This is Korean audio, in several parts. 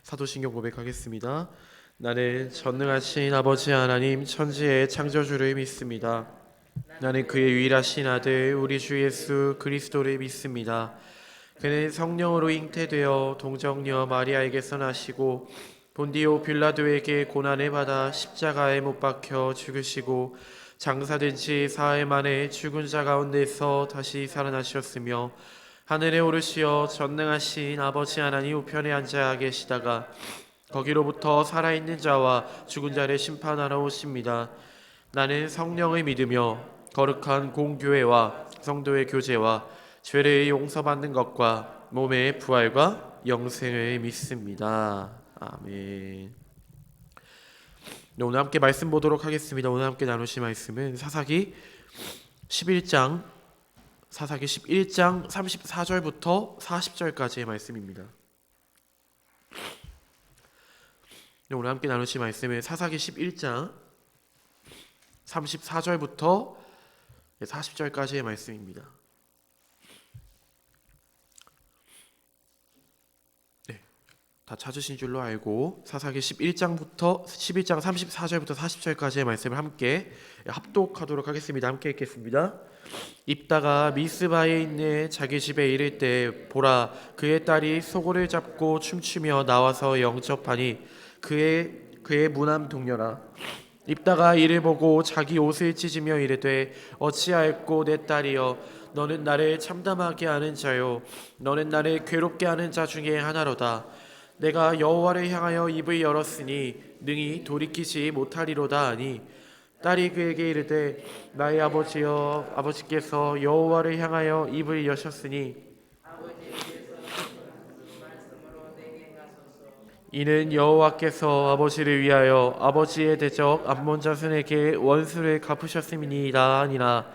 사도신경 고백하겠습니다. 나는 전능하신 아버지 하나님 천지의 창조주를 믿습니다. 나는 그의 유일하신 아들 우리 주 예수 그리스도를 믿습니다. 그는 성령으로 잉태되어 동정녀 마리아에게서 나시고 본디오 빌라도에게 고난을 받아 십자가에 못 박혀 죽으시고 장사된 지 사흘 만에 죽은 자 가운데서 다시 살아나셨으며 하늘에 오르시어 전능하신 아버지 하나님 우편에 앉아 계시다가 거기로부터 살아있는 자와 죽은 자를 심판하러 오십니다. 나는 성령을 믿으며 거룩한 공교회와 성도의 교제와 죄를 용서받는 것과 몸의 부활과 영생을 믿습니다. 아멘. 네, 오늘 함께 말씀 보도록 하겠습니다. 오늘 함께 나누실 말씀은 사사기 11장 34절부터 40절까지의 말씀입니다. 네, 오늘 함께 나누실 말씀은 사사기 11장 34절부터 40절까지의 말씀입니다. 네, 다 찾으신 줄로 알고 사사기 11장 34절부터 40절까지의 말씀을 함께 합독하도록 하겠습니다. 함께 읽겠습니다. 입다가 미스바에 있는 자기 집에 이를 때 보라 그의 딸이 소고를 잡고 춤추며 나와서 영접하니 그의 무남 동료라. 입다가 이를 보고 자기 옷을 찢으며 이르되 어찌하였고 내 딸이여 너는 나를 참담하게 하는 자요 너는 나를 괴롭게 하는 자 중에 하나로다. 내가 여호와를 향하여 입을 열었으니 능히 돌이키지 못하리로다 하니 딸이 그에게 이르되 나의 아버지여 아버지께서 여호와를 향하여 입을 여셨으니 이는 여호와께서 아버지를 위하여 아버지의 대적 암몬 자손에게 원수를 갚으셨음이니이다 하니라.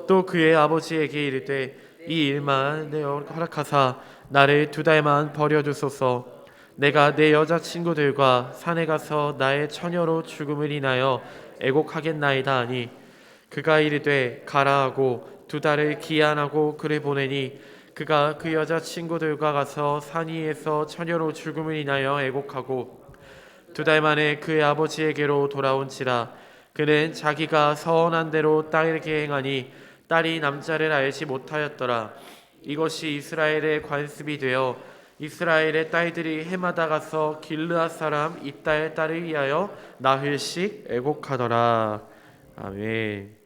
또 그의 아버지에게 이르되 이 일만 내 허락하사 나를 2달만 버려두소서. 내가 내 여자친구들과 산에 가서 나의 처녀로 죽음을 인하여 애곡하겠나이다 하니 그가 이르되 가라 하고 2달을 기한하고 그를 보내니 그가 그 여자친구들과 가서 산 위에서 처녀로 죽음을 인하여 애곡하고 2달 만에 그의 아버지에게로 돌아온지라. 그는 자기가 서원한 대로 딸에게 행하니 딸이 남자를 알지 못하였더라. 이것이 이스라엘의 관습이 되어 이스라엘의 딸들이 해마다 가서 길르앗 사람 입다의 딸을 위하여 나흘씩 애곡하더라. 아멘.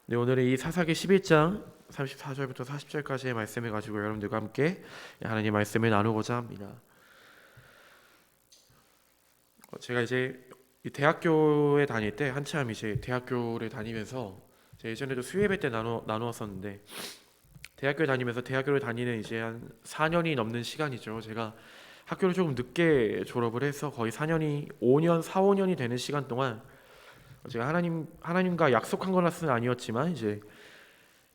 네, 오늘은 이 사사기 11장 34절부터 40절까지의 말씀을 가지고 여러분들과 함께 하나님의 말씀을 나누고자 합니다. 제가 이제 대학교에 다닐 때 한참 이제 대학교를 다니면서 예전에도 수예배 때 나누었었는데 대학교를 다니는 이제 한 4년이 넘는 시간이죠. 제가 학교를 조금 늦게 졸업을 해서 거의 5년, 4, 5년이 되는 시간 동안 제가 하나님과 약속한 것은 아니었지만 이제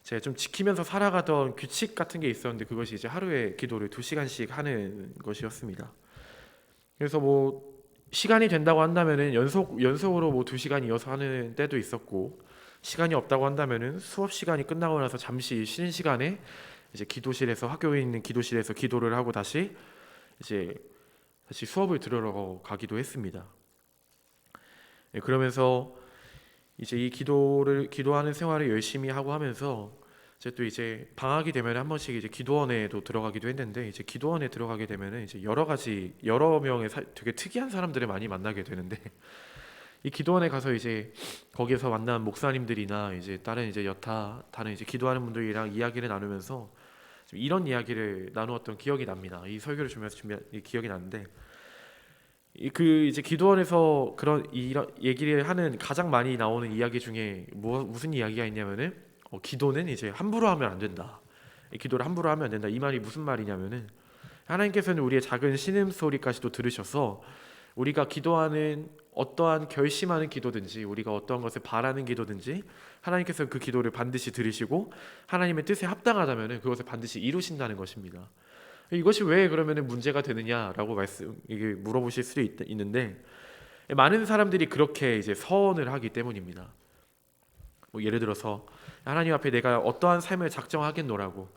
제가 좀 지키면서 살아가던 규칙 같은 게 있었는데 그것이 이제 하루에 기도를 2시간씩 하는 것이었습니다. 그래서 뭐 시간이 된다고 한다면은 연속으로 뭐 2시간 이어서 하는 때도 있었고 시간이 없다고 한다면은 수업 시간이 끝나고 나서 잠시 쉬는 시간에 이제 학교에 있는 기도실에서 기도를 하고 다시 수업을 들으러 가기도 했습니다. 그러면서 이제 이 기도하는 생활을 열심히 하고 하면서 이제 방학이 되면 한 번씩 이제 기도원에도 들어가기도 했는데 이제 기도원에 들어가게 되면은 이제 여러 명의 되게 특이한 사람들을 많이 만나게 되는데 이 기도원에 가서 이제 거기에서 만난 목사님들이나 이제 다른 이제 기도하는 분들이랑 이야기를 나누면서 좀 이런 이야기를 나누었던 기억이 납니다. 이 설교를 준비해서 기억이 나는데 이제 기도원에서 이런 얘기를 하는 가장 많이 나오는 이야기 중에 무슨 이야기가 있냐면은 기도는 이제 함부로 하면 안 된다. 기도를 함부로 하면 안 된다. 이 말이 무슨 말이냐면은 하나님께서는 우리의 작은 신음소리까지도 들으셔서 우리가 기도하는 어떠한 결심하는 기도든지 우리가 어떠한 것을 바라는 기도든지 하나님께서는 그 기도를 반드시 들으시고 하나님의 뜻에 합당하다면은 그것을 반드시 이루신다는 것입니다. 이것이 왜 그러면은 문제가 되느냐라고 물어보실 수도 있는데 많은 사람들이 그렇게 이제 서원을 하기 때문입니다. 뭐 예를 들어서 하나님 앞에 내가 어떠한 삶을 작정하겠노라고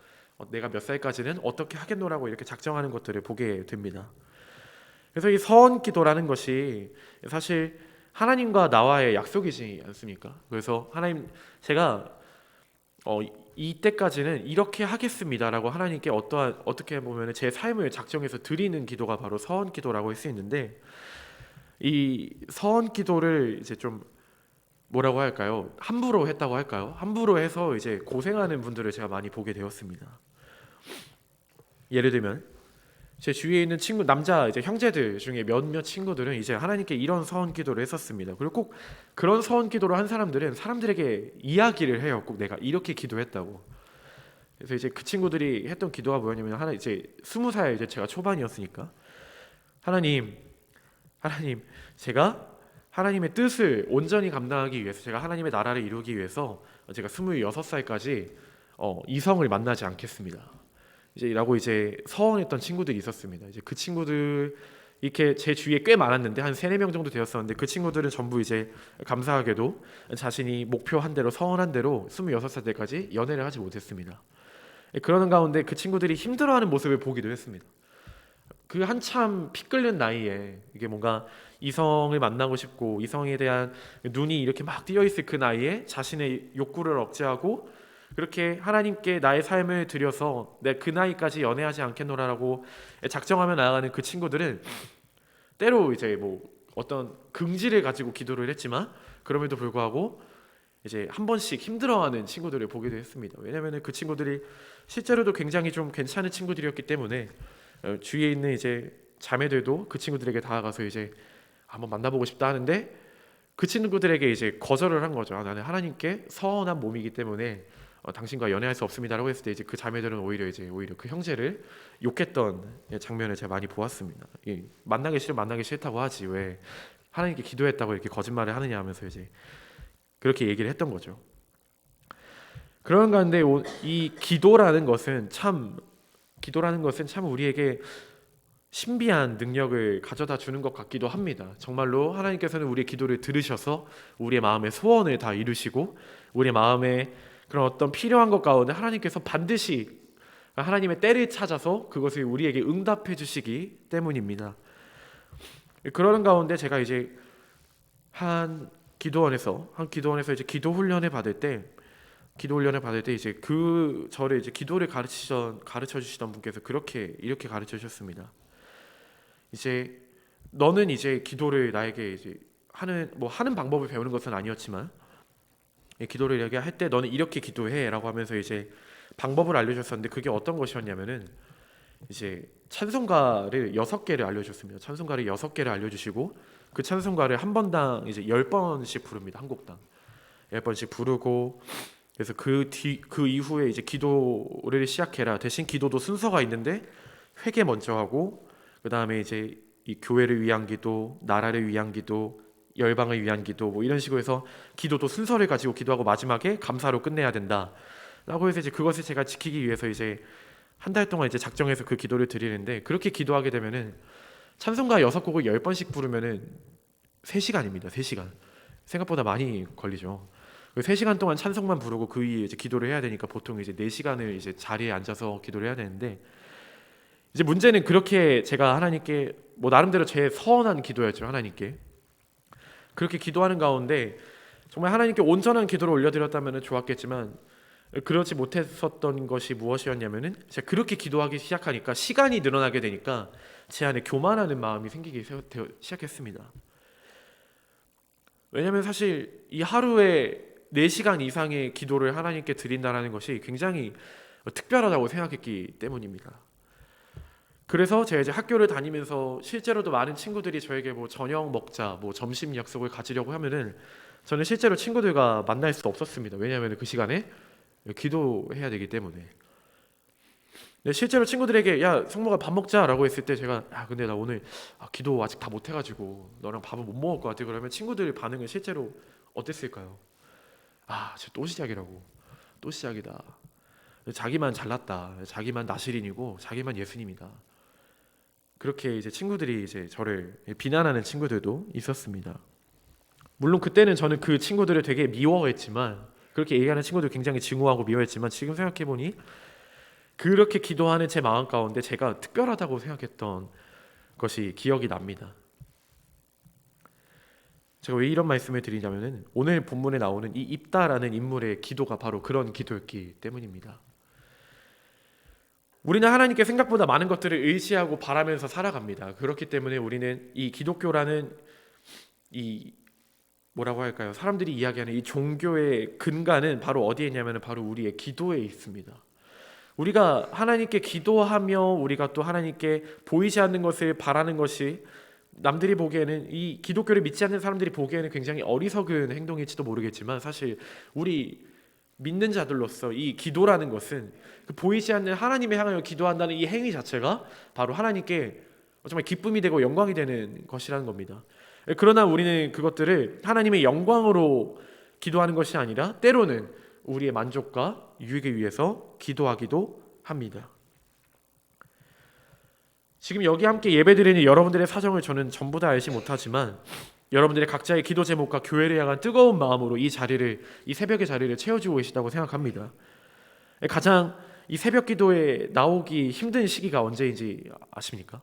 내가 몇 살까지는 어떻게 하겠노라고 이렇게 작정하는 것들을 보게 됩니다. 그래서 이 서원 기도라는 것이 사실 하나님과 나와의 약속이지 않습니까? 그래서 하나님, 제가 이때까지는 이렇게 하겠습니다라고 하나님께 어떻게 보면 제 삶을 작정해서 드리는 기도가 바로 서원 기도라고 할 수 있는데, 이 서원 기도를 이제 좀 뭐라고 할까요? 함부로 했다고 할까요? 함부로 해서 이제 고생하는 분들을 제가 많이 보게 되었습니다. 예를 들면 제 주위에 있는 친구, 남자 이제 형제들 중에 몇몇 친구들은 이제 하나님께 이런 서원 기도를 했었습니다. 그리고 꼭 그런 서원 기도를 한 사람들은 사람들에게 이야기를 해요. 꼭 내가 이렇게 기도했다고. 그래서 이제 그 친구들이 했던 기도가 뭐였냐면, 하나 이제 20살 이제 제가 초반이었으니까, 하나님, 제가 하나님의 뜻을 온전히 감당하기 위해서, 제가 하나님의 나라를 이루기 위해서 제가 26살까지 이성을 만나지 않겠습니다. 이제 라고 이제 서원했던 친구들이 있었습니다. 이제 그 친구들 이렇게 제 주위에 꽤 많았는데 한 3-4명 정도 되었었는데, 그 친구들은 전부 이제 감사하게도 자신이 목표한 대로 서원한 대로 26살 때까지 연애를 하지 못했습니다. 그러는 가운데 그 친구들이 힘들어하는 모습을 보기도 했습니다. 그 한참 피 끓는 나이에 이게 뭔가 이성을 만나고 싶고 이성에 대한 눈이 이렇게 막 띄어 있을 그 나이에 자신의 욕구를 억제하고 그렇게 하나님께 나의 삶을 드려서 내 그 나이까지 연애하지 않겠노라라고 작정하며 나아가는 그 친구들은 때로 이제 뭐 어떤 긍지를 가지고 기도를 했지만, 그럼에도 불구하고 이제 한 번씩 힘들어하는 친구들을 보기도 했습니다. 왜냐하면 그 친구들이 실제로도 굉장히 좀 괜찮은 친구들이었기 때문에 주위에 있는 이제 자매들도 그 친구들에게 다가가서 이제 한번 만나보고 싶다 하는데, 그 친구들에게 이제 거절을 한 거죠. 나는 하나님께 서원한 몸이기 때문에 당신과 연애할 수 없습니다라고 했을 때, 이제 그 자매들은 오히려 그 형제를 욕했던 장면을 제가 많이 보았습니다. 만나기 싫다고 하지 왜 하나님께 기도했다고 이렇게 거짓말을 하느냐 하면서 이제 그렇게 얘기를 했던 거죠. 그런 가운데 이 기도라는 것은 참 우리에게 신비한 능력을 가져다 주는 것 같기도 합니다. 정말로 하나님께서는 우리의 기도를 들으셔서 우리의 마음의 소원을 다 이루시고, 우리의 마음에 그런 어떤 필요한 것 가운데 하나님께서 반드시 하나님의 때를 찾아서 그것을 우리에게 응답해 주시기 때문입니다. 그러는 가운데 제가 이제 한 기도원에서 이제 기도 훈련을 받을 때 이제 저를 이제 기도를 가르쳐 주시던 분께서 이렇게 가르쳐 주셨습니다. 이제 너는 이제 기도를 나에게 이제 하는 방법을 배우는 것은 아니었지만, 기도를 얘기할 때 너는 이렇게 기도해라고 하면서 이제 방법을 알려줬었는데, 그게 어떤 것이었냐면은 이제 찬송가를 6개를 알려줬습니다. 찬송가를 6개를 알려주시고, 그 찬송가를 한 번당 이제 10번씩 부릅니다. 한 곡당 10번씩 부르고, 그래서 그 이후에 이제 기도를 시작해라. 대신 기도도 순서가 있는데 회개 먼저 하고, 그 다음에 이제 이 교회를 위한 기도, 나라를 위한 기도, 열방을 위한 기도, 뭐 이런 식으로 해서 기도도 순서를 가지고 기도하고 마지막에 감사로 끝내야 된다라고 해서 이제 그것을 제가 지키기 위해서 이제 한 달 동안 이제 작정해서 그 기도를 드리는데, 그렇게 기도하게 되면은 찬송가 6곡을 10번씩 부르면은 3시간입니다. 3시간. 생각보다 많이 걸리죠. 3시간 동안 찬송만 부르고 그 위에 이제 기도를 해야 되니까 보통 이제 4시간을 이제 자리에 앉아서 기도를 해야 되는데, 이제 문제는 그렇게 제가 하나님께 나름대로 제 서원한 기도였죠. 하나님께 그렇게 기도하는 가운데 정말 하나님께 온전한 기도를 올려드렸다면 좋았겠지만, 그렇지 못했었던 것이 무엇이었냐면은 제가 그렇게 기도하기 시작하니까 시간이 늘어나게 되니까 제 안에 교만하는 마음이 생기기 시작했습니다. 왜냐하면 사실 이 하루에 4시간 이상의 기도를 하나님께 드린다는 것이 굉장히 특별하다고 생각했기 때문입니다. 그래서 제가 이제 학교를 다니면서 실제로도 많은 친구들이 저에게 저녁 먹자, 점심 약속을 가지려고 하면은 저는 실제로 친구들과 만날 수 없었습니다. 왜냐하면 그 시간에 기도해야 되기 때문에. 실제로 친구들에게 야 성모가 밥 먹자라고 했을 때 제가 근데 나 오늘 기도 아직 다 못해가지고 너랑 밥은 못 먹을 것 같아. 그러면 친구들 반응은 실제로 어땠을까요? 또 시작이라고. 또 시작이다. 자기만 잘났다. 자기만 나시린이고 자기만 예수님이다. 그렇게 이제 친구들이 이제 저를 비난하는 친구들도 있었습니다. 물론 그때는 저는 그 친구들을 되게 미워했지만, 그렇게 얘기하는 친구들 굉장히 증오하고 미워했지만, 지금 생각해 보니 그렇게 기도하는 제 마음 가운데 제가 특별하다고 생각했던 것이 기억이 납니다. 제가 왜 이런 말씀을 드리냐면은 오늘 본문에 나오는 이 입다라는 인물의 기도가 바로 그런 기도였기 때문입니다. 우리는 하나님께 생각보다 많은 것들을 의지하고 바라면서 살아갑니다. 그렇기 때문에 우리는 이 기독교라는 이 뭐라고 할까요? 사람들이 이야기하는 이 종교의 근간은 바로 어디에 있냐면 바로 우리의 기도에 있습니다. 우리가 하나님께 기도하며 우리가 또 하나님께 보이지 않는 것을 바라는 것이 남들이 보기에는, 이 기독교를 믿지 않는 사람들이 보기에는 굉장히 어리석은 행동일지도 모르겠지만, 사실 우리 믿는 자들로서 이 기도라는 것은 그 보이지 않는 하나님을 향하여 기도한다는 이 행위 자체가 바로 하나님께 정말 기쁨이 되고 영광이 되는 것이라는 겁니다. 그러나 우리는 그것들을 하나님의 영광으로 기도하는 것이 아니라 때로는 우리의 만족과 유익을 위해서 기도하기도 합니다. 지금 여기 함께 예배드리는 여러분들의 사정을 저는 전부 다 알지 못하지만 여러분들의 각자의 기도 제목과 교회를 향한 뜨거운 마음으로 이 새벽의 자리를 채워주고 계시다고 생각합니다. 가장 이 새벽 기도에 나오기 힘든 시기가 언제인지 아십니까?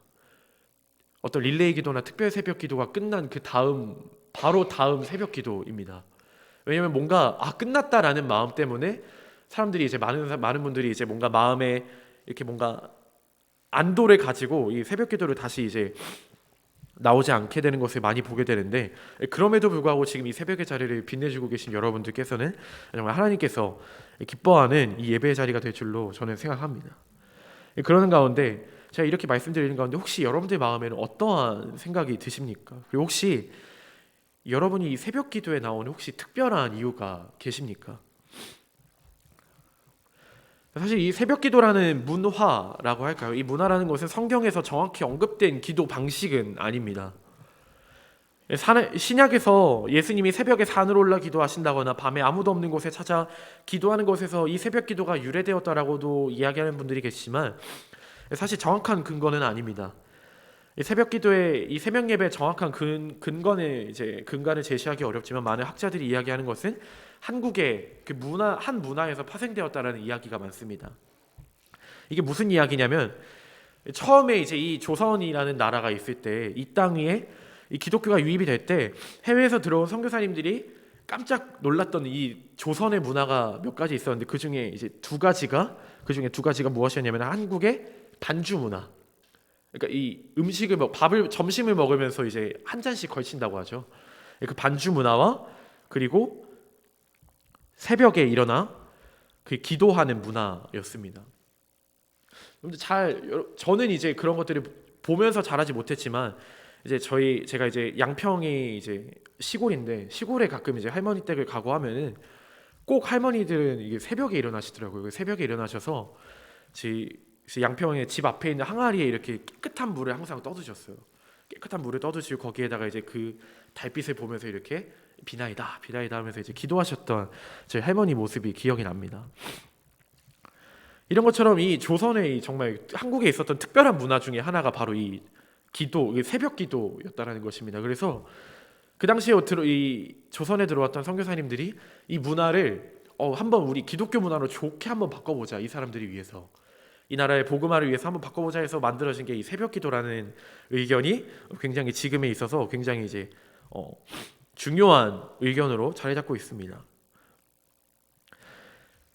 어떤 릴레이 기도나 특별 새벽 기도가 끝난 그 바로 다음 새벽 기도입니다. 왜냐하면 뭔가 끝났다라는 마음 때문에 사람들이 이제 많은 분들이 이제 뭔가 마음에 이렇게 뭔가 안도를 가지고 이 새벽 기도를 다시 이제 나오지 않게 되는 것을 많이 보게 되는데, 그럼에도 불구하고 지금 이 새벽의 자리를 빛내주고 계신 여러분들께서는 정말 하나님께서 기뻐하는 이 예배의 자리가 될 줄로 저는 생각합니다. 그러는 가운데 제가 이렇게 말씀드리는 가운데 혹시 여러분들 마음에는 어떠한 생각이 드십니까? 그리고 혹시 여러분이 이 새벽 기도에 나오는 혹시 특별한 이유가 계십니까? 사실 이 새벽 기도라는 문화라고 할까요? 이 문화라는 것은 성경에서 정확히 언급된 기도 방식은 아닙니다. 신약에서 예수님이 새벽에 산으로 올라 기도하신다거나 밤에 아무도 없는 곳에 찾아 기도하는 것에서 이 새벽 기도가 유래되었다라고도 이야기하는 분들이 계시지만 사실 정확한 근거는 아닙니다. 이 새벽 기도의 이 새벽 예배의 정확한 근간을 제시하기 어렵지만 많은 학자들이 이야기하는 것은 한국의 그 한 문화에서 파생되었다라는 이야기가 많습니다. 이게 무슨 이야기냐면 처음에 이제 이 조선이라는 나라가 있을 때 이 땅 위에 이 기독교가 유입이 될 때 해외에서 들어온 선교사님들이 깜짝 놀랐던 이 조선의 문화가 몇 가지 있었는데 그 중에 두 가지가 무엇이었냐면 한국의 반주 문화. 그러니까 이 음식을 점심을 먹으면서 이제 한 잔씩 걸친다고 하죠. 그 반주 문화와 그리고 새벽에 일어나 그 기도하는 문화였습니다. 저는 이제 그런 것들을 보면서 자라지 못했지만 이제 제가 이제 양평이 이제 시골인데 시골에 가끔 이제 할머니 댁을 가고 하면은 꼭 할머니들은 이게 새벽에 일어나시더라고요. 새벽에 일어나셔서 양평의 집 앞에 있는 항아리에 이렇게 깨끗한 물을 항상 떠드셨어요. 깨끗한 물을 떠드시고 거기에다가 이제 그 달빛을 보면서 이렇게 비나이다 하면서 이제 기도하셨던 제 할머니 모습이 기억이 납니다. 이런 것처럼 이 조선의 정말 한국에 있었던 특별한 문화 중에 하나가 바로 이 새벽 기도였다라는 것입니다. 그래서 그 당시에 이 조선에 들어왔던 선교사님들이 이 문화를 한번 우리 기독교 문화로 좋게 한번 바꿔보자, 이 사람들이 위해서, 이 나라의 복음화를 위해서 한번 바꿔보자 해서 만들어진 게 이 새벽 기도라는 의견이 굉장히 지금에 있어서 굉장히 이제 중요한 의견으로 자리 잡고 있습니다.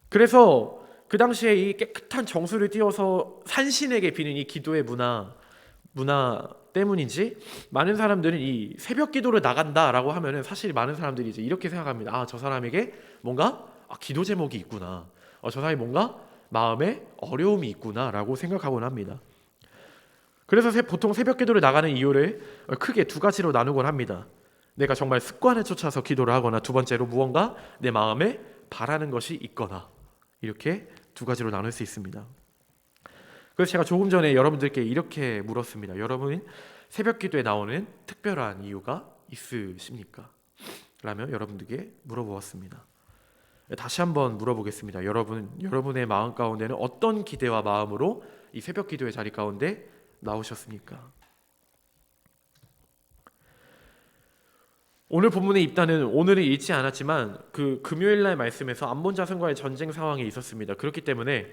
그래서 그 당시에 이 깨끗한 정수를 띄워서 산신에게 비는 이 기도의 문화 때문인지 많은 사람들은 이 새벽 기도를 나간다라고 하면은 사실 많은 사람들이 이제 이렇게 생각합니다. 저 사람에게 뭔가 기도 제목이 있구나. 저 사람이 뭔가 마음에 어려움이 있구나라고 생각하곤 합니다. 그래서 보통 새벽 기도를 나가는 이유를 크게 두 가지로 나누곤 합니다. 내가 정말 습관에 쫓아서 기도를 하거나, 두 번째로 무언가 내 마음에 바라는 것이 있거나, 이렇게 두 가지로 나눌 수 있습니다. 그래서 제가 조금 전에 여러분들께 이렇게 물었습니다. 여러분 새벽 기도에 나오는 특별한 이유가 있으십니까? 라며 여러분들께 물어보았습니다. 다시 한번 물어보겠습니다. 여러분의 마음 가운데는 어떤 기대와 마음으로 이 새벽 기도의 자리 가운데 나오셨습니까? 오늘 본문의 입단은 오늘은 읽지 않았지만 그 금요일 날 말씀에서 암몬 자손과의 전쟁 상황이 있었습니다. 그렇기 때문에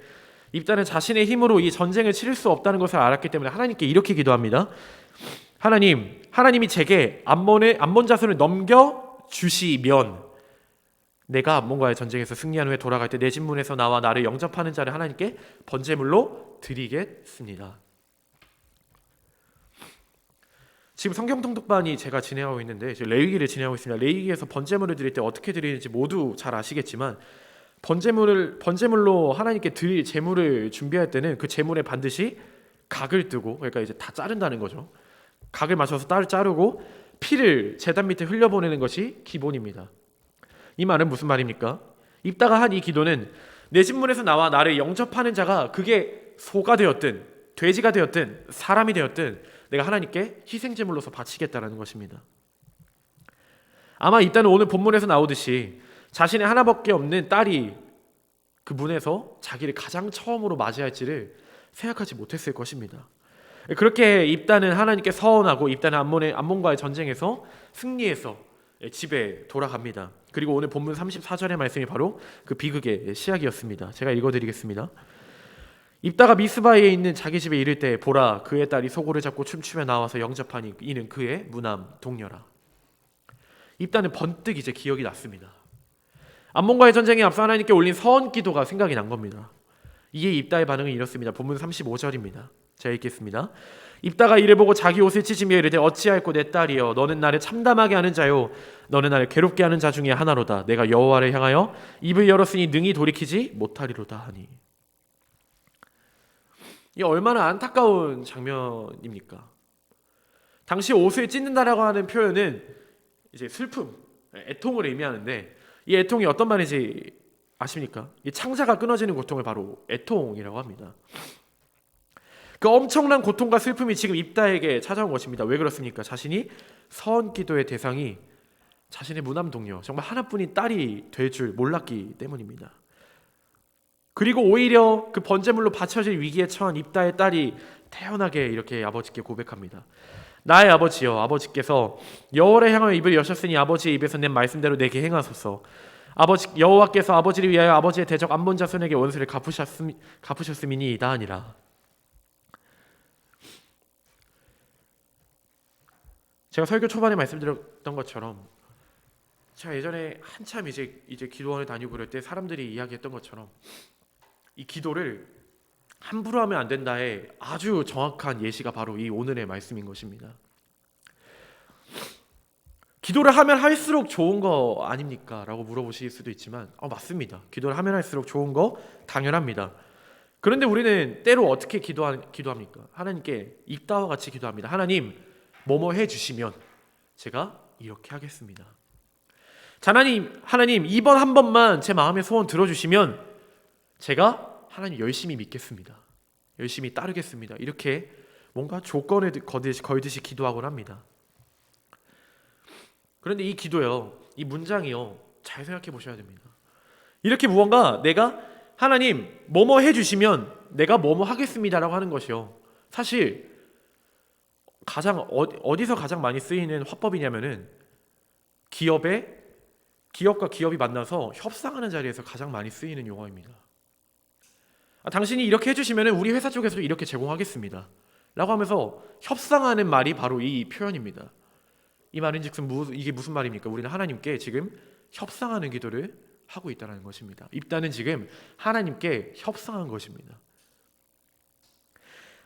입다는 자신의 힘으로 이 전쟁을 치를 수 없다는 것을 알았기 때문에 하나님께 이렇게 기도합니다. 하나님이 제게 암몬 자손을 넘겨 주시면 내가 암몬과의 전쟁에서 승리한 후에 돌아갈 때 내 집문에서 나와 나를 영접하는 자를 하나님께 번제물로 드리겠습니다. 지금 성경 통독반이 제가 진행하고 있는데 레위기를 진행하고 있습니다. 레위기에서 번제물을 드릴 때 어떻게 드리는지 모두 잘 아시겠지만 번제물로 하나님께 드릴 제물을 준비할 때는 그 제물에 반드시 각을 뜨고, 그러니까 이제 다 자른다는 거죠. 각을 맞춰서 딸을 자르고 피를 제단 밑에 흘려보내는 것이 기본입니다. 이 말은 무슨 말입니까? 입다가 한 이 기도는 내 집문에서 나와 나를 영접하는 자가 그게 소가 되었든 돼지가 되었든 사람이 되었든 내가 하나님께 희생제물로서 바치겠다라는 것입니다. 아마 입다는 오늘 본문에서 나오듯이 자신의 하나밖에 없는 딸이 그 문에서 자기를 가장 처음으로 맞이할지를 생각하지 못했을 것입니다. 그렇게 입다는 하나님께 서원하고 입다는 암몬과의 전쟁에서 승리해서 집에 돌아갑니다. 그리고 오늘 본문 34절의 말씀이 바로 그 비극의 시작이었습니다. 제가 읽어드리겠습니다. 입다가 미스바에 있는 자기 집에 이를 때 보라, 그의 딸이 소고를 잡고 춤추며 나와서 영접하니 이는 그의 무남 동료라. 입다는 번뜩 이제 기억이 났습니다. 암몬과의 전쟁에 앞서 하나님께 올린 서원 기도가 생각이 난 겁니다. 이에 입다의 반응은 이렇습니다. 본문 35절입니다. 제가 읽겠습니다. 입다가 이를 보고 자기 옷을 찢으며 이르되 어찌할꼬 내 딸이여, 너는 나를 참담하게 하는 자요 너는 나를 괴롭게 하는 자 중에 하나로다. 내가 여호와를 향하여 입을 열었으니 능히 돌이키지 못하리로다 하니. 이 얼마나 안타까운 장면입니까? 당시 옷을 찢는다라고 하는 표현은 이제 슬픔, 애통을 의미하는데 이 애통이 어떤 말인지 아십니까? 이 창자가 끊어지는 고통을 바로 애통이라고 합니다. 그 엄청난 고통과 슬픔이 지금 입다에게 찾아온 것입니다. 왜 그렇습니까? 자신이 서원 기도의 대상이 자신의 무남 동료, 정말 하나뿐인 딸이 될 줄 몰랐기 때문입니다. 그리고 오히려 그 번제물로 바쳐질 위기에 처한 입다의 딸이 태연하게 이렇게 아버지께 고백합니다. 나의 아버지여, 아버지께서 여호와를 향하여 입을 여셨으니 아버지의 입에서 낸 말씀대로 내게 행하소서. 여호와께서 아버지를 위하여 아버지의 대적 암몬 자손에게 원수를 갚으셨음이니이다 하니라. 제가 설교 초반에 말씀드렸던 것처럼 제가 예전에 한참 이제 기도원을 다니고 그럴 때 사람들이 이야기했던 것처럼 이 기도를 함부로 하면 안 된다의 아주 정확한 예시가 바로 이 오늘의 말씀인 것입니다. 기도를 하면 할수록 좋은 거 아닙니까? 라고 물어보실 수도 있지만 맞습니다. 기도를 하면 할수록 좋은 거 당연합니다. 그런데 우리는 때로 어떻게 기도합니까? 하나님께 입다와 같이 기도합니다. 하나님, 뭐뭐 해주시면 제가 이렇게 하겠습니다. 하나님 이번 한 번만 제 마음의 소원 들어주시면 제가 하나님 열심히 믿겠습니다. 열심히 따르겠습니다. 이렇게 뭔가 조건을 걸듯이 기도하곤 합니다. 그런데 이 기도요, 이 문장이요, 잘 생각해 보셔야 됩니다. 이렇게 무언가 내가 하나님 뭐뭐 해주시면 내가 뭐뭐 하겠습니다라고 하는 것이요, 사실 어디서 가장 많이 쓰이는 화법이냐면은 기업과 기업이 만나서 협상하는 자리에서 가장 많이 쓰이는 용어입니다. 당신이 이렇게 해주시면 우리 회사 쪽에서도 이렇게 제공하겠습니다 라고 하면서 협상하는 말이 바로 이 표현입니다. 이 말인즉슨 이게 무슨 말입니까? 우리는 하나님께 지금 협상하는 기도를 하고 있다는 것입니다. 입다는 지금 하나님께 협상한 것입니다.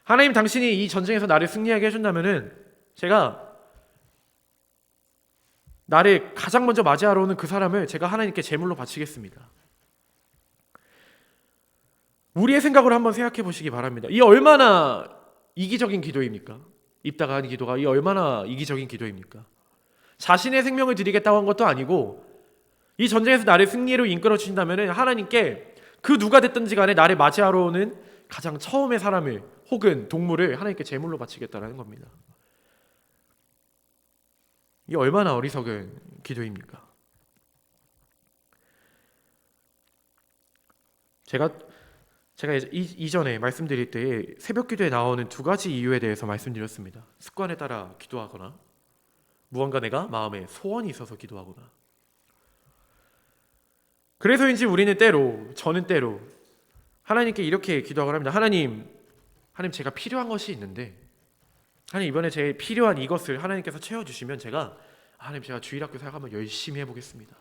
하나님, 당신이 이 전쟁에서 나를 승리하게 해준다면은 제가 나를 가장 먼저 맞이하러 오는 그 사람을 제가 하나님께 제물로 바치겠습니다. 우리의 생각으로 한번 생각해 보시기 바랍니다. 이 얼마나 이기적인 기도입니까? 입다가 하는 기도가 이 얼마나 이기적인 기도입니까? 자신의 생명을 드리겠다고 한 것도 아니고 이 전쟁에서 나를 승리로 이끌어 주신다면 하나님께 그 누가 됐든지 간에 나를 맞이하러 오는 가장 처음의 사람을 혹은 동물을 하나님께 제물로 바치겠다는 겁니다. 이 얼마나 어리석은 기도입니까? 제가 이전에 말씀드릴 때 새벽 기도에 나오는 두 가지 이유에 대해서 말씀드렸습니다. 습관에 따라 기도하거나 무언가 내가 마음에 소원이 있어서 기도하거나. 그래서인지 저는 때로 하나님께 이렇게 기도하곤 합니다. 하나님 제가 필요한 것이 있는데 하나님 이번에 제 필요한 이것을 하나님께서 채워주시면 하나님 제가 주일학교 사역 한번 열심히 해보겠습니다.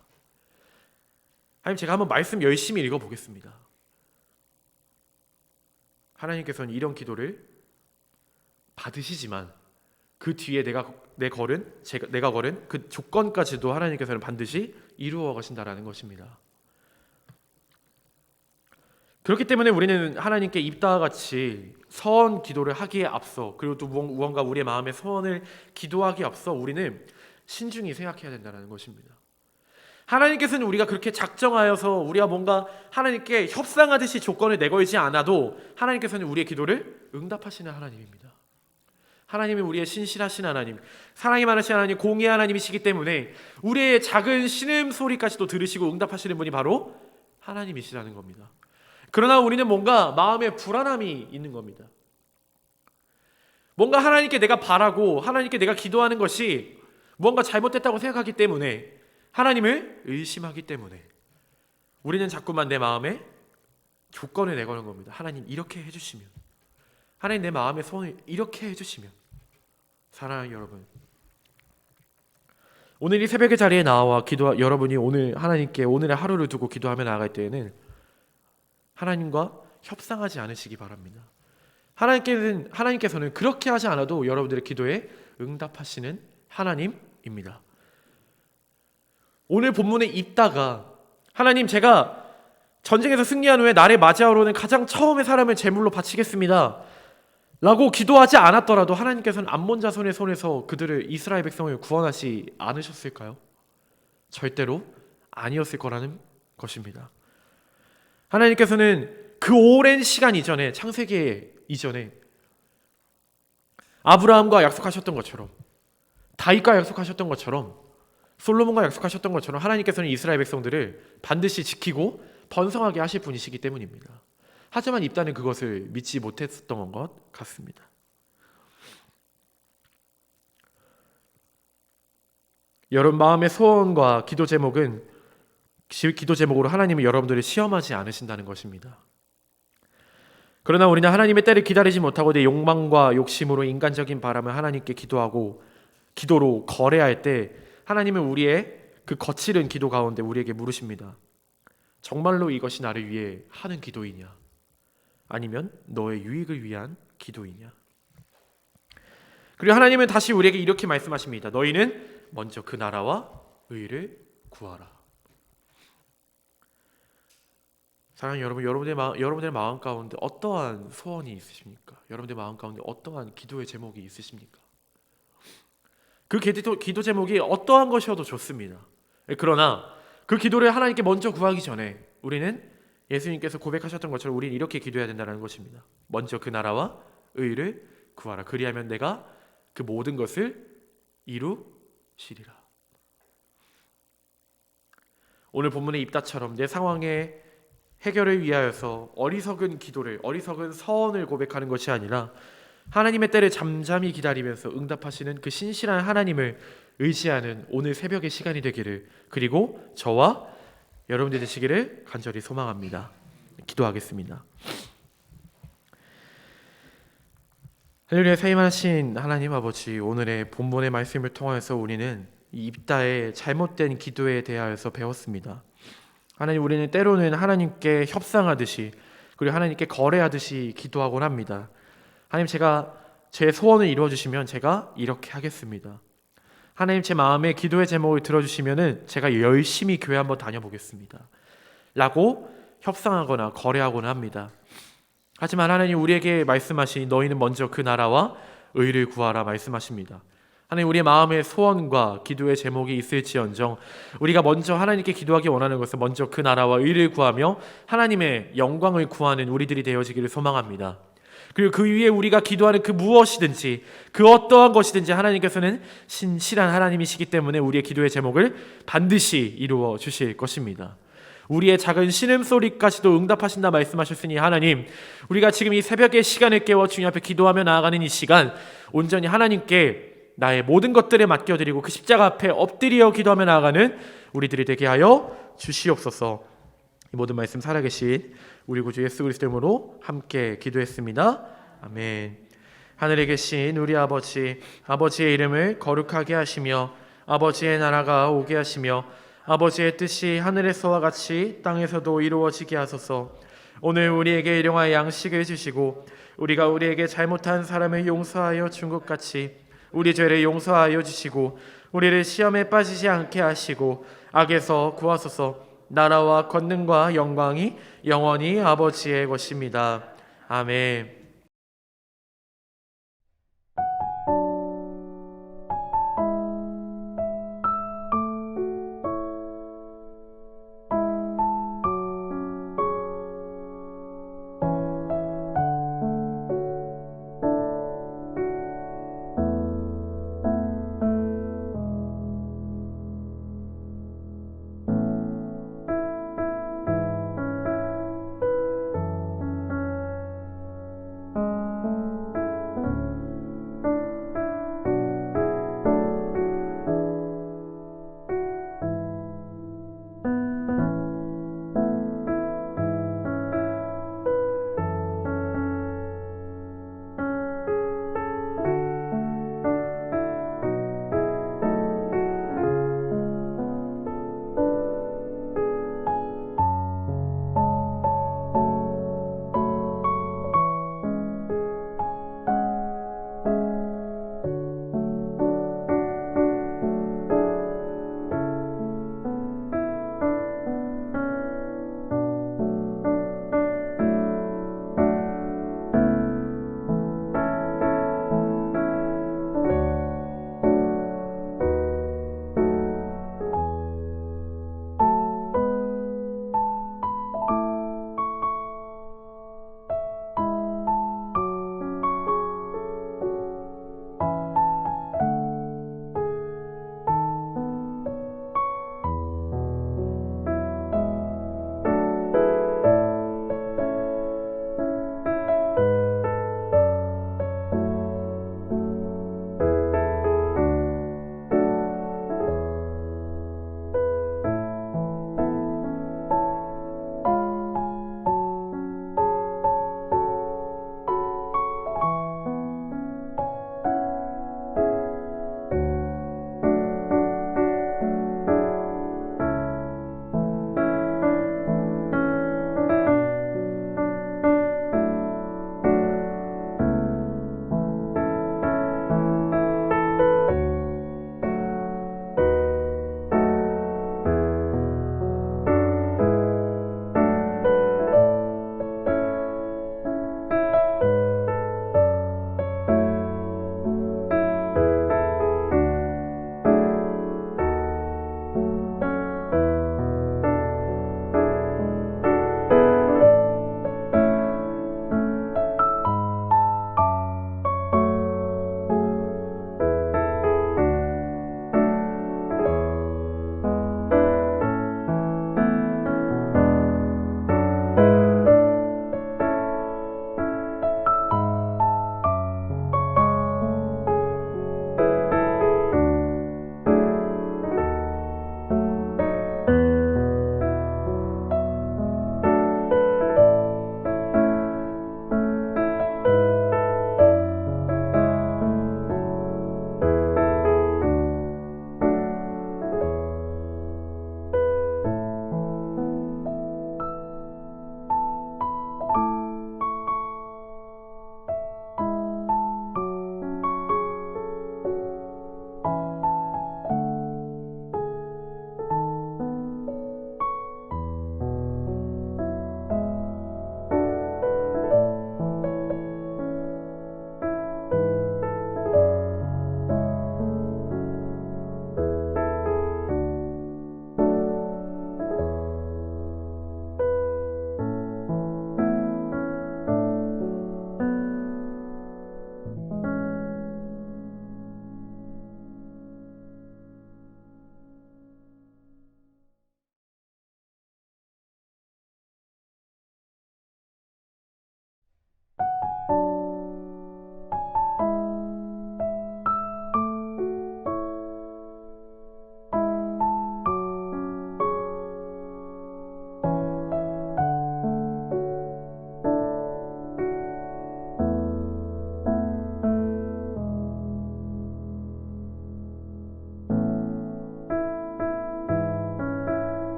하나님 제가 한번 말씀 열심히 읽어보겠습니다. 하나님께서는 이런 기도를 받으시지만 그 뒤에 내가 걸은 그 조건까지도 하나님께서는 반드시 이루어 가신다라는 것입니다. 그렇기 때문에 우리는 하나님께 입다와 같이 서원 기도를 하기에 앞서, 그리고 또 무언가 우리의 마음의 소원을 기도하기에 앞서 우리는 신중히 생각해야 된다는 것입니다. 하나님께서는 우리가 그렇게 작정하여서 우리가 뭔가 하나님께 협상하듯이 조건을 내걸지 않아도 하나님께서는 우리의 기도를 응답하시는 하나님입니다. 하나님은 우리의 신실하신 하나님, 사랑이 많으신 하나님, 공의의 하나님이시기 때문에 우리의 작은 신음소리까지도 들으시고 응답하시는 분이 바로 하나님이시라는 겁니다. 그러나 우리는 뭔가 마음에 불안함이 있는 겁니다. 뭔가 하나님께 내가 바라고 하나님께 내가 기도하는 것이 뭔가 잘못됐다고 생각하기 때문에, 하나님을 의심하기 때문에 우리는 자꾸만 내 마음에 조건을 내거는 겁니다. 하나님 이렇게 해주시면, 하나님 내 마음의 소원을 이렇게 해주시면. 사랑하는 여러분, 오늘 이 새벽의 자리에 나와 여러분이 오늘 하나님께 오늘의 하루를 두고 기도하며 나아갈 때에는 하나님과 협상하지 않으시기 바랍니다. 하나님께서는 그렇게 하지 않아도 여러분들의 기도에 응답하시는 하나님입니다. 오늘 본문에 있다가 하나님 제가 전쟁에서 승리한 후에 나를 맞이하러 오는 가장 처음의 사람을 제물로 바치겠습니다 라고 기도하지 않았더라도 하나님께서는 암몬 자손의 손에서 그들을, 이스라엘 백성을 구원하지 않으셨을까요? 절대로 아니었을 거라는 것입니다. 하나님께서는 그 오랜 시간 이전에, 창세기 이전에 아브라함과 약속하셨던 것처럼, 다윗과 약속하셨던 것처럼, 솔로몬과 약속하셨던 것처럼 하나님께서는 이스라엘 백성들을 반드시 지키고 번성하게 하실 분이시기 때문입니다. 하지만 입다는 그것을 믿지 못했던 것 같습니다. 여러분 마음의 소원과 기도 제목으로 하나님은 여러분들을 시험하지 않으신다는 것입니다. 그러나 우리는 하나님의 때를 기다리지 못하고 내 욕망과 욕심으로 인간적인 바람을 하나님께 기도로 거래할 때 하나님은 우리의 그 거칠은 기도 가운데 우리에게 물으십니다. 정말로 이것이 나를 위해 하는 기도이냐? 아니면 너의 유익을 위한 기도이냐? 그리고 하나님은 다시 우리에게 이렇게 말씀하십니다. 너희는 먼저 그 나라와 의를 구하라. 사랑하는 여러분, 여러분들의 마음 가운데 어떠한 소원이 있으십니까? 여러분들의 마음 가운데 어떠한 기도의 제목이 있으십니까? 그 기도 제목이 어떠한 것이어도 좋습니다. 그러나 그 기도를 하나님께 먼저 구하기 전에 우리는 예수님께서 고백하셨던 것처럼 우리는 이렇게 기도해야 된다는 것입니다. 먼저 그 나라와 의를 구하라. 그리하면 내가 그 모든 것을 이루시리라. 오늘 본문의 입다처럼 내 상황의 해결을 위하여서 어리석은 서원을 고백하는 것이 아니라 하나님의 때를 잠잠히 기다리면서 응답하시는 그 신실한 하나님을 의지하는 오늘 새벽의 시간이 되기를, 그리고 저와 여러분들 되시기를 간절히 소망합니다. 기도하겠습니다. 할렐루야. 사임하신 하나님 아버지, 오늘의 본문의 말씀을 통해서 우리는 이 입다의 잘못된 기도에 대하여서 배웠습니다. 하나님, 우리는 때로는 하나님께 협상하듯이, 그리고 하나님께 거래하듯이 기도하곤 합니다. 하나님, 제가 제 소원을 이루어주시면 제가 이렇게 하겠습니다. 하나님, 제 마음의 기도의 제목을 들어주시면 제가 열심히 교회 한번 다녀보겠습니다 라고 협상하거나 거래하거나 합니다. 하지만 하나님, 우리에게 말씀하신 너희는 먼저 그 나라와 의를 구하라 말씀하십니다. 하나님, 우리의 마음의 소원과 기도의 제목이 있을지언정 우리가 먼저 하나님께 기도하기 원하는 것은 먼저 그 나라와 의를 구하며 하나님의 영광을 구하는 우리들이 되어지기를 소망합니다. 그리고 그 위에 우리가 기도하는 그 무엇이든지, 그 어떠한 것이든지 하나님께서는 신실한 하나님이시기 때문에 우리의 기도의 제목을 반드시 이루어 주실 것입니다. 우리의 작은 신음소리까지도 응답하신다 말씀하셨으니 하나님, 우리가 지금 이 새벽의 시간을 깨워 주님 앞에 기도하며 나아가는 이 시간 온전히 하나님께 나의 모든 것들을 맡겨드리고 그 십자가 앞에 엎드려 기도하며 나아가는 우리들이 되게 하여 주시옵소서. 이 모든 말씀 살아계신 우리 구주 예수 그리스도 이름으로 함께 기도했습니다. 아멘. 하늘에 계신 우리 아버지, 아버지의 이름을 거룩하게 하시며 아버지의 나라가 오게 하시며 아버지의 뜻이 하늘에서와 같이 땅에서도 이루어지게 하소서. 오늘 우리에게 일용할 양식을 주시고 우리가 우리에게 잘못한 사람을 용서하여 준 것 같이 우리 죄를 용서하여 주시고 우리를 시험에 빠지지 않게 하시고 악에서 구하소서. 나라와 권능과 영광이 영원히 아버지의 것입니다. 아멘.